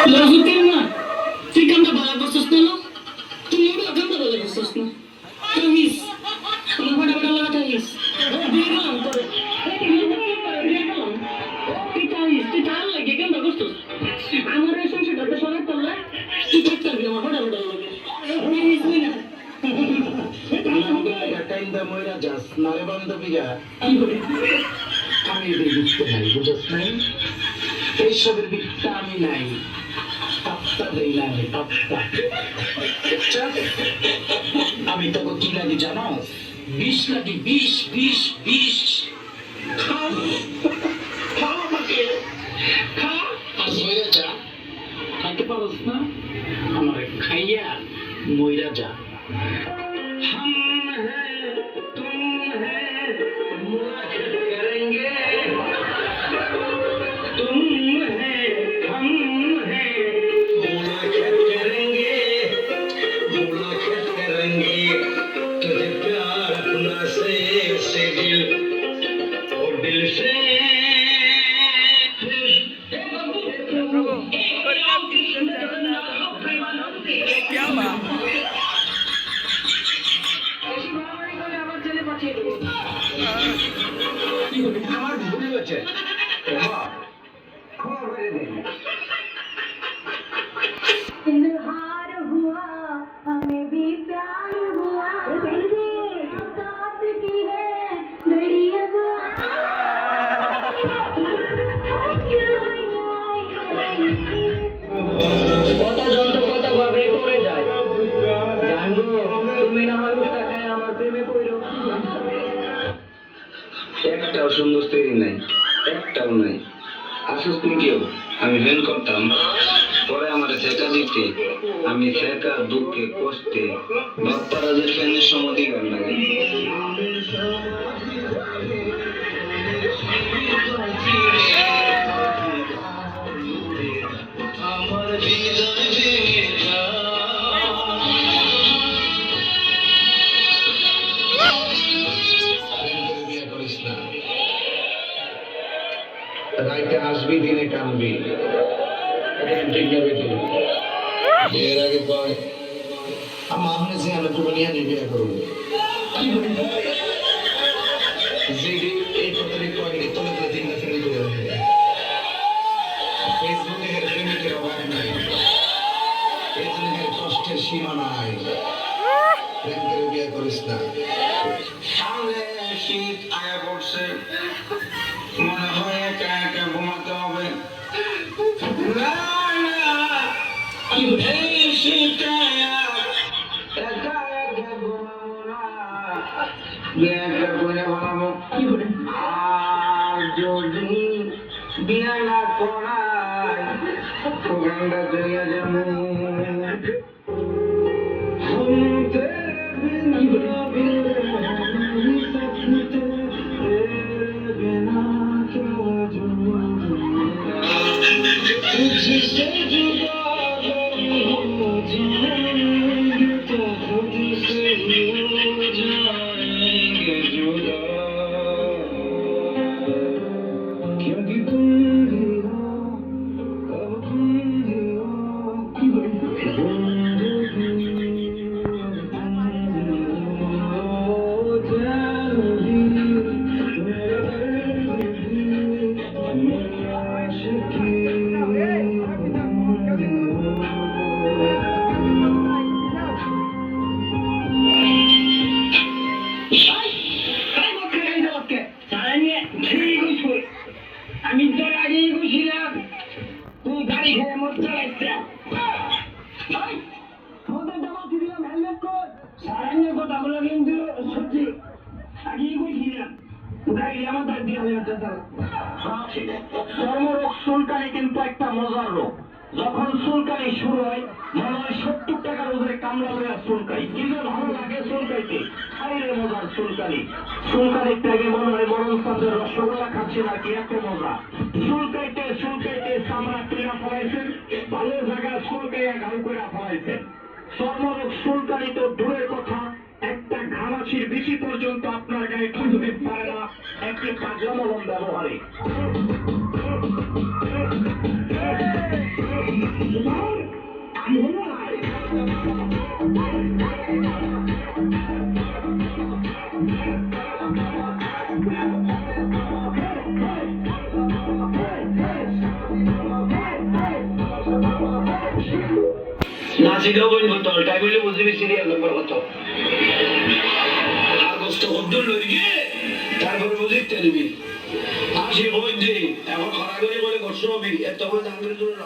লজুতের না তুই কামটা ভালো করছিস না তুই মোড়ে কামটা ভালো করছিস না তামিস আমার বড় বড় লাগা তামিস দিয়ে গেলাম তোরে তুই তার লাগে কামটা করছিস আমার এই সংসারটাতে সবাই করলে তুই থাকতে পারবি আমার বড় বড় লাগে বুঝলি না টাইমটা মইরা যাস নারে বান্ধবীরা আমি এদের বুঝতে নাই বুঝাস নাই এইসবের বিকটা আমি নাই পাত্তা দেই না আমি পাত্তা আমি তোকে কি লাগি জানো 20 লাগি 20 খাও খাও আমাকে খা আর মইরা যা খাইতে পারস না আমার খাইয়া মইরা যা हम हैं तुम हैं मुलाकात करेंगे तुम हैं हम हैं मुलाकात करेंगे तुझे प्यार अपना से दिल और दिल से क्या बात আমার ভুল হয়েছে हार हुआ हमें भी प्यार हुआ साथ की है घड़ियां কত যন্ত্র কত ভাবে করে যায় জানো তুমি না আমার টাকায় আমার প্রেমে পড়ো একটাও সুন্দর তৈরি নাই একটাও নাই আসুস তুমি কেউ আমি ভেন করতাম পরে আমার ঠেকা দিতে আমি ঠেকা দুঃখে কষ্টে বাপ্পারাজের ফ্যানের সমাধি গান লাগে আমার হৃদয় ভেঙে রাইতে আসবি দিনে কানবি ঠিক যাবে এর আগে কয় আমার আপনি যে আমি কুমিয়া নিয়ে বিয়ে করবো এই কথাটি কয়নি তোলে তোলে তিনটা ফ্রেন্ড করে রাখে ফেসবুকে এর প্রেমিকের অভাব নাই এই জন্য এর কষ্টের সীমা নাই প্রেম করে বিয়ে করিস না সামনে শীত আয়া পড়ছে মনে হয় একা একা ঘুমাতে হবে না না এই শীতে একা একা ঘুমাবো না বিয়ে একটা করে বানাবো আর যদি বিয়ে না করায় প্রোগ্রামটা চলে যাবো আমি তোর আগেই গেছিলাম তুই গাড়ি খেয়ে মোট চালাইছিস হেলমেট কর সারাঙ্গে কথা বলে কিন্তু সত্যি আগেই গেছিলাম গাড়ি আমার দাঁড় দিয়ে চর্মরোগ চুলকানি কিন্তু একটা মজার রোগ যখন চুলকানি শুরু হয় মনে হয় 70 টাকার উপরে কামড়া হয়ে চুলকাই কিন্তু ভালো লাগে চুলকাইতে খাইলে মজার চুলকানি চুলকানির থেকে মনে হয় মরণ চাঁদের রসগোল্লা খাচ্ছে না কি এত মজা চুলকাইতে চামড়া পেরা ফলাইছেন ভালো জায়গা চুলকাইয়া ঘাউ করে ফলাইছেন চর্মরোগ চুলকানি তো দূরের কথা একটা ঘামাচির বিচি পর্যন্ত আপনার গায়ে ঠুকতে পারে না একটি পাজামলম ব্যবহারে নাচিটাও বলবো তো টাইম হলে বুঝবি সিরিয়াল নাম্বার কত আর কষ্ট শব্দ লই গিয়ে তারপরে বুঝি তেলবি আসি বই দে এখন খরা করে বলে কষ্ট হবি এত করে দাম করে জন্য